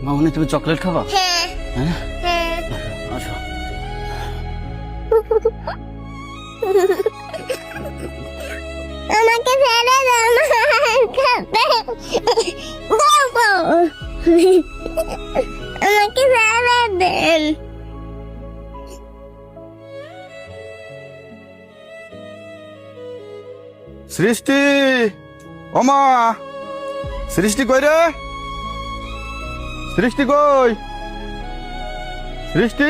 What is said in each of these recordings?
মামনি তুমি চকলেট খাবা? হ্যাঁ হ্যাঁ হ্যাঁ আসো। আমাকে ছেড়ে দাও না খাবে আমাকে ছেড়ে দেন। সৃষ্টি, ওমা সৃষ্টি কই রে? সৃষ্টি কই? সৃষ্টি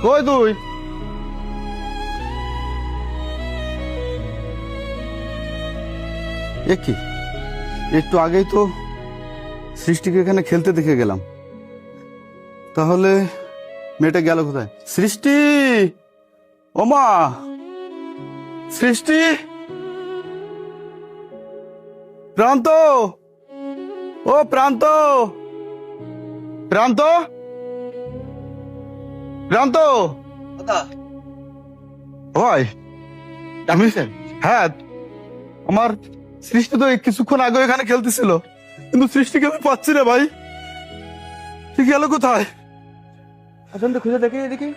কই তুই? এ কি, একটু আগেই তো সৃষ্টিকে এখানে খেলতে দেখে গেলাম, তাহলে মেয়েটা গেল কোথায়? সৃষ্টি, ওমা সৃষ্টি, প্রান্ত, ও প্রান্ত, প্রান্ত, প্রান্ত, ভাই আমি, হ্যাঁ আমার সৃষ্টি তো এই কিছুক্ষণ আগে এখানে খেলতেছিল, কিন্তু সৃষ্টিকে আমি পাচ্ছি না ভাই, সে গেল কোথায়? আসুন তো খুঁজে দেখি, এদিকে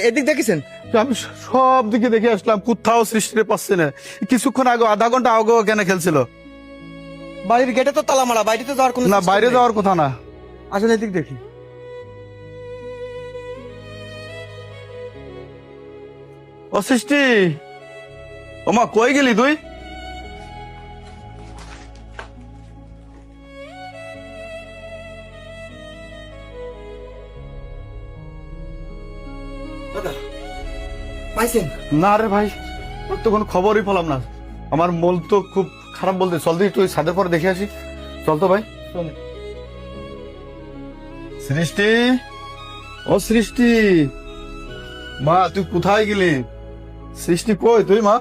এদিক দেখেছেন? আমি সব দিকে দেখে আসলাম, কোথাও সৃষ্টিরে পাচ্ছি না। কিছুক্ষণ আগে, আধা ঘন্টা আগে এখানে খেলছিল। বাড়ির গেটে তো তালা মারা, বাইরে তো যাওয়ার কোনো না, চেষ্টা বাইরে নেই। যাওয়ার কথা না। আসুন এদিক দেখি। ও সৃষ্টি, ওমা কই গেলি তুই? দাদা পাইছেন? না রে ভাই, ওর তো কোনো খবরই পেলাম না। আমার মন তো খুব খারাপ বলতে, চল দিই একটু ওই ছাদের পরে দেখে আসি, চল তো ভাই। শোনেন, সৃষ্টি, ও সৃষ্টি, মা তুই কোথায় গেলি? সৃষ্টি কই তুই মা?